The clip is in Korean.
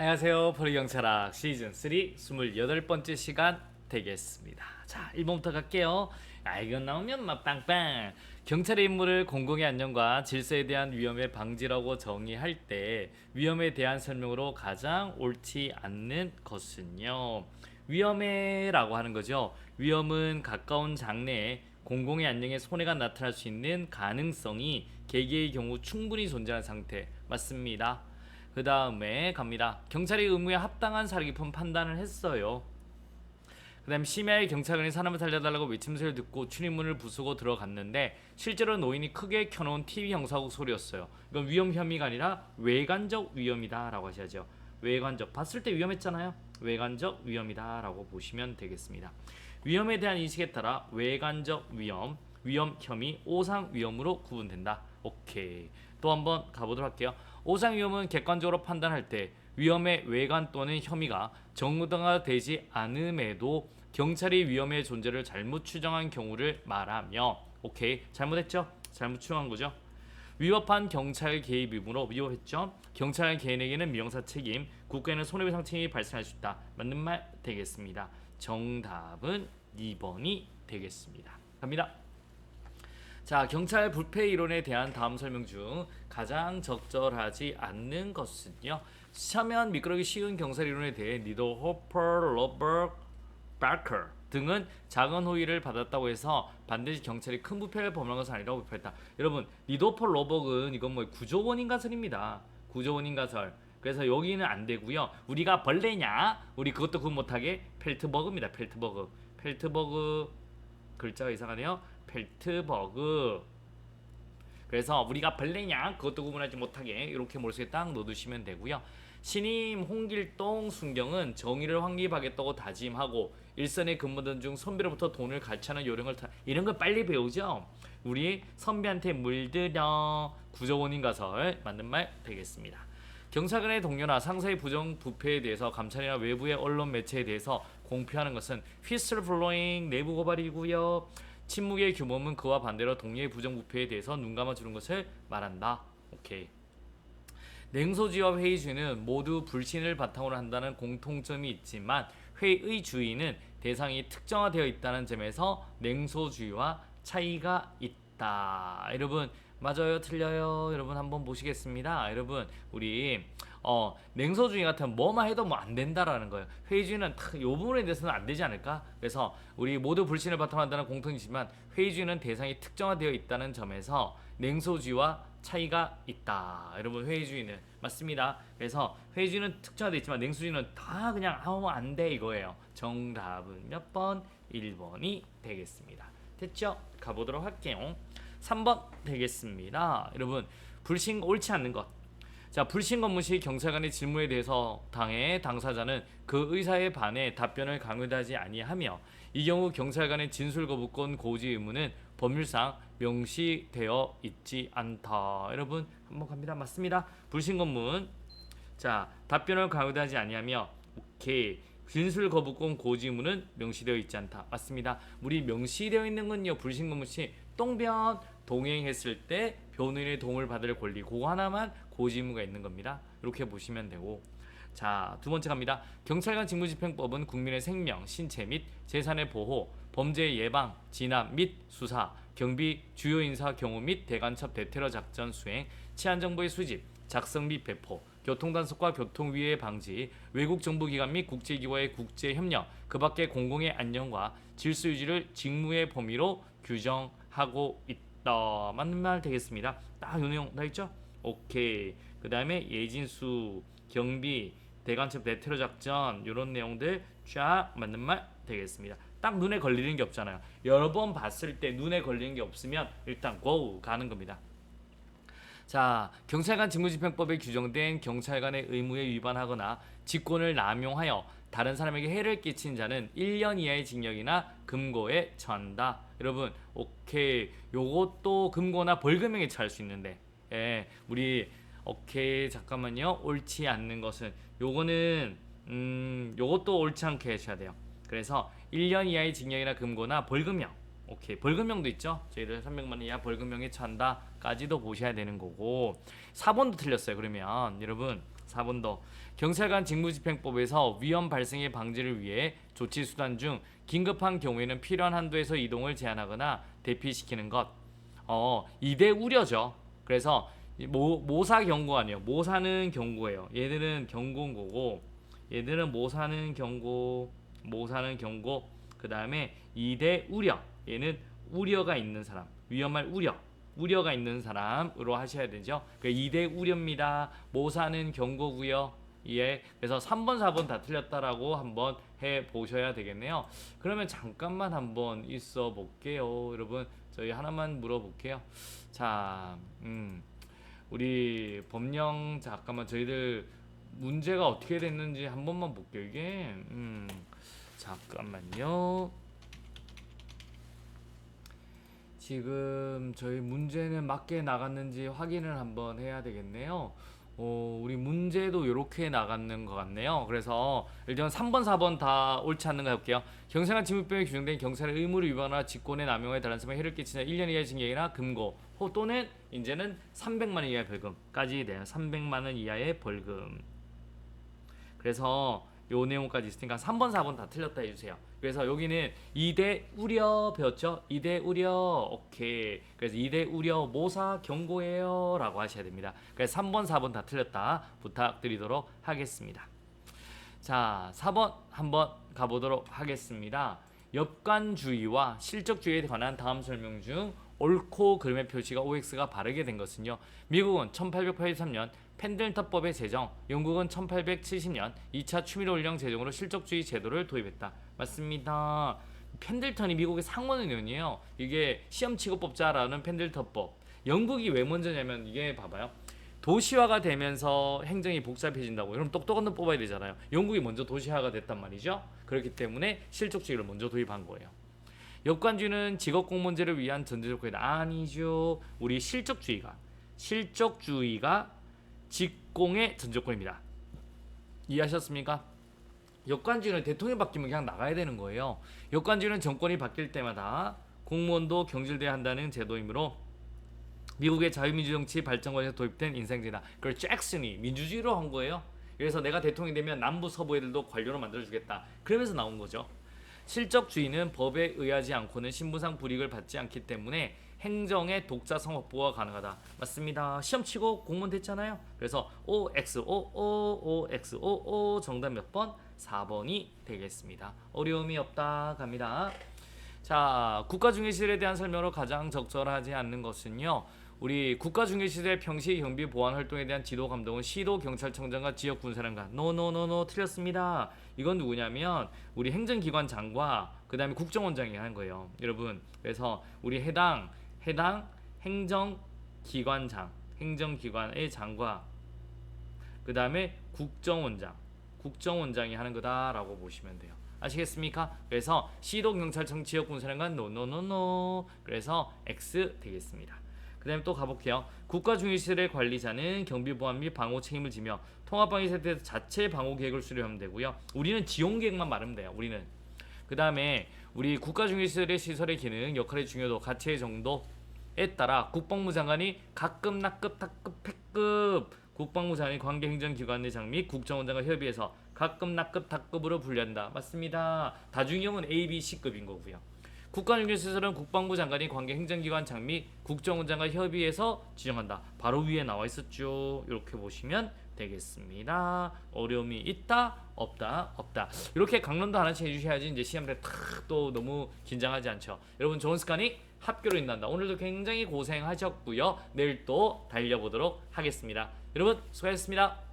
안녕하세요. 포리경찰학 시즌 3 28번째 시간 되겠습니다. 자, 1번부터 갈게요. 이건 나오면 막 빵빵. 경찰의 임무를 공공의 안녕과 질서에 대한 위험의 방지라고 정의할 때 위험에 대한 설명으로 가장 옳지 않는 것은요. 위험해라고 하는 거죠. 위험은 가까운 장래에 공공의 안녕에 손해가 나타날 수 있는 가능성이 개개의 경우 충분히 존재하는 상태. 맞습니다. 그 다음에 갑니다. 경찰이 의무에 합당한 사려 깊은 판단을 했어요. 그 다음 심야에 경찰관이 사람을 살려달라고 외침소리를 듣고 출입문을 부수고 들어갔는데 실제로 노인이 크게 켜놓은 TV 형사국 소리였어요. 이건 위험 혐의가 아니라 외관적 위험이다 라고 하셔야죠. 외관적, 봤을 때 위험했잖아요. 외관적 위험이다 라고 보시면 되겠습니다. 위험에 대한 인식에 따라 외관적 위험, 위험 혐의, 오상 위험으로 구분된다. 오케이. 또 한번 가보도록 할게요. 오상 위험은 객관적으로 판단할 때 위험의 외관 또는 혐의가 정당화되지 않음에도 경찰이 위험의 존재를 잘못 추정한 경우를 말하며, 오케이, 잘못했죠? 잘못 추정한 거죠. 위법한 경찰 개입 의무로 위법했죠. 경찰 개인에게는 민형사 책임, 국가에는 손해배상 책임이 발생할 수 있다. 맞는 말 되겠습니다. 정답은 2번이 되겠습니다. 갑니다. 자, 경찰 불패 이론에 대한 다음 설명 중 가장 적절하지 않는 것은요. 서면 미끄러기 쉬운 경찰 이론에 대해 니도 호퍼, 로버트, 바커 등은 작은 호의를 받았다고 해서 반드시 경찰이 큰 부패를 범한 것은 아니라고 비판했다. 여러분, 니도퍼 로버는 이건 뭐 구조원인 가설입니다. 구조원인 가설. 그래서 여기는 안 되고요. 우리가 벌레냐? 우리 그것도 구분 못하게 펠트버그입니다. 펠트버그. 펠트버그 글자가 이상하네요. 펠트버그. 그래서 우리가 벌레냐 그것도 구분하지 못하게 이렇게 머릿속에 딱 넣어두시면 되고요. 신임 홍길동 순경은 정의를 확립하겠다고 다짐하고 일선에 근무하던 중 선배로부터 돈을 갈취하는 요령을 이런 걸 빨리 배우죠. 우리 선배한테 물들여. 구조원인 가설 맞는 말 되겠습니다. 경찰관의 동료나 상사의 부정부패에 대해서 감찰이나 외부의 언론 매체에 대해서 공표하는 것은 휘슬블로잉 내부 고발이고요. 침묵의 규모는 그와 반대로 동료의 부정부패에 대해서 눈 감아주는 것을 말한다. 오케이. 냉소주의와 회의주의는 모두 불신을 바탕으로 한다는 공통점이 있지만 회의주의는 대상이 특정화되어 있다는 점에서 냉소주의와 차이가 있다. 여러분 맞아요? 틀려요? 여러분 한번 보시겠습니다. 여러분 우리 냉소주의 같은 뭐만 해도 뭐 안 된다라는 거예요. 회의주의는 이 부분에 대해서는 안 되지 않을까? 그래서 우리 모두 불신을 바탕으로 한다는 공통이지만 회의주의는 대상이 특정화되어 있다는 점에서 냉소주의와 차이가 있다. 여러분 회의주의는 맞습니다. 그래서 회의주의는 특정화되어 있지만 냉소주의는 다 그냥 안 돼 이거예요. 정답은 몇 번? 1번이 되겠습니다. 됐죠? 가보도록 할게요. 3번 되겠습니다. 여러분 불신 옳지 않는 것. 자, 불신 검문 시 경찰관의 질문에 대해서 당사자는 그 의사에 반해 답변을 강요하지 아니하며 이 경우 경찰관의 진술 거부권 고지 의무는 법률상 명시되어 있지 않다. 여러분 한번 갑니다. 맞습니다. 불신 검문. 자, 답변을 강요하지 아니하며 오케이. 진술 거부권 고지 의무는 명시되어 있지 않다. 맞습니다. 우리 명시되어 있는 건요. 불신 검문 시 똥변 동행했을 때 변호인의 도움을 받을 권리 그거 하나만 고지 의무가 있는 겁니다. 이렇게 보시면 되고 자, 두 번째 갑니다. 경찰관 직무집행법은 국민의 생명, 신체 및 재산의 보호, 범죄 예방, 진압 및 수사, 경비, 주요 인사 경호 및 대간첩 대테러 작전 수행, 치안 정보의 수집, 작성 및 배포, 교통단속과 교통위해 방지, 외국 정부기관 및 국제기구와의 국제협력, 그 밖의 공공의 안녕과 질서 유지를 직무의 범위로 규정하고 있다. 맞는 말 되겠습니다. 딱 요 내용 다 있죠? 오케이. 그 다음에 예진수, 경비, 대간첩 대테러 작전 이런 내용들 쫙 맞는 말 되겠습니다. 딱 눈에 걸리는 게 없잖아요. 여러 번 봤을 때 눈에 걸리는 게 없으면 일단 고 가는 겁니다. 자, 경찰관 직무집행법에 규정된 경찰관의 의무에 위반하거나 직권을 남용하여 다른 사람에게 해를 끼친 자는 1년 이하의 징역이나 금고에 처한다. 여러분, 오케이. 요것도 금고나 벌금형에 처할 수 있는데, 우리 오케이 잠깐만요. 옳지 않는 것은 요거는 요것도 옳지 않게 하셔야 돼요. 그래서 1년 이하의 징역이나 금고나 벌금형. 오케이. 벌금형도 있죠. 저희들 300만 원 이하 벌금형에 처한다까지도 보셔야 되는 거고 4번도 틀렸어요. 그러면 여러분 4번 더. 경찰관 직무집행법에서 위험 발생의 방지를 위해 조치 수단 중 긴급한 경우에는 필요한 한도에서 이동을 제한하거나 대피시키는 것. 2대 우려죠. 그래서 모사 경고 아니에요. 모사는 경고예요. 얘들은 경고인 거고, 얘들은 모사는 경고, 그 다음에 2대 우려. 얘는 우려가 있는 사람, 위험할 우려가 있는 사람으로 하셔야 되죠. 그 2대 우려입니다. 모사는 경고고요. 예. 그래서 3번, 4번 다 틀렸다라고 한번 해 보셔야 되겠네요. 그러면 잠깐만 한번 있어 볼게요. 여러분, 저희 하나만 물어볼게요. 자, 우리 법령 잠깐만 저희들 문제가 어떻게 됐는지 한 번만 볼게요. 이게 잠깐만요. 지금 저희 문제는 맞게 나갔는지 확인을 한번 해야 되겠네요. 우리 문제도 이렇게 나갔는 것 같네요. 그래서 일단 3번, 4번 다 옳지 않는 거 해볼게요. 경찰관 직무법에 규정된 경찰의 의무를 위반하거나 직권의 남용에 다른 사람에 해를 끼치는 1년 이하의 징역이나 금고 또는 이제는 300만 원 이하의 벌금까지 돼요. 300만 원 이하의 벌금. 그래서 요 내용까지 있으니까 3번, 4번 다 틀렸다 해주세요. 그래서 여기는 2대 우려 배웠죠? 2대 우려. 오케이. 그래서 2대 우려 모사 경고예요 라고 하셔야 됩니다. 그래서 3번, 4번 다 틀렸다 부탁드리도록 하겠습니다. 자, 4번 한번 가보도록 하겠습니다. 역관주의와 실적주의에 관한 다음 설명 중 옳고 그름의 표시가 OX가 바르게 된 것은요. 미국은 1883년 펜들턴법의 제정, 영국은 1870년 2차 추미로연령 제정으로 실적주의 제도를 도입했다. 맞습니다. 펜들턴이 미국의 상원 의원이에요. 이게 시험 치고 뽑자라는 펜들턴법. 영국이 왜 먼저냐면 이게 봐봐요. 도시화가 되면서 행정이 복잡해진다고. 그럼 똑똑한 놈 뽑아야 되잖아요. 영국이 먼저 도시화가 됐단 말이죠. 그렇기 때문에 실적주의를 먼저 도입한 거예요. 역관주의는 직업공무원제를 위한 전제조건이다. 아니죠. 우리 실적주의가 직공의 전조건입니다. 이해하셨습니까? 역관주의는 대통령이 바뀌면 그냥 나가야 되는 거예요. 역관주의는 정권이 바뀔 때마다 공무원도 경질돼야 한다는 제도이므로 미국의 자유민주 정치 발전 과정에서 도입된 인생제다. 그걸 잭슨이 민주주의로 한 거예요. 그래서 내가 대통령이 되면 남부 서부 애들도 관료로 만들어주겠다. 그러면서 나온 거죠. 실적주의는 법에 의하지 않고는 신분상 불이익을 받지 않기 때문에 행정의 독자성 확보가 가능하다. 맞습니다. 시험 치고 공무원 됐잖아요. 그래서 OX 정답 몇 번? 4번이 되겠습니다. 어려움이 없다 갑니다. 자, 국가중개시설에 대한 설명으로 가장 적절하지 않는 것은요. 우리 국가중개시설 평시 경비 보안 활동에 대한 지도 감독은 시도 경찰청장과 지역 군사령관. 노 틀렸습니다. 이건 누구냐면 우리 행정기관장과 그 다음에 국정원장이 하는 거예요. 여러분, 그래서 우리 해당 행정기관의 장과 그 다음에 국정원장이 하는 거다라고 보시면 돼요. 아시겠습니까? 그래서 시도 경찰청 지역 군사령관 노. 그래서 X 되겠습니다. 그 다음에 또 가볼게요. 국가중개시설의 관리자는 경비보안 및 방호 책임을 지며 통합방위 상태에서 자체 방호 계획을 수립하면 되고요. 우리는 지원 계획만 말하면 돼요. 우리는. 그 다음에 우리 국가중개시설의 시설의 기능, 역할의 중요도, 가치의 정도에 따라 국방부 장관이 각급, 낙급, 탁급, 패급, 국방부 장관이 관계행정기관의 장 및 국정원장과 협의해서 각급, 낙급, 탁급으로 분류한다. 맞습니다. 다중형은 A, B, C급인 거고요. 국가중개시설은 국방부 장관이 관계행정기관 장 및 국정원장과 협의해서 지정한다. 바로 위에 나와 있었죠. 이렇게 보시면 되겠습니다. 어려움이 있다? 없다? 이렇게 강론도 하나씩 해주셔야지 이제 시험 때 또 너무 긴장하지 않죠. 여러분, 좋은 습관이 합교로 인도한다. 오늘도 굉장히 고생하셨고요. 내일 또 달려보도록 하겠습니다. 여러분, 수고하셨습니다.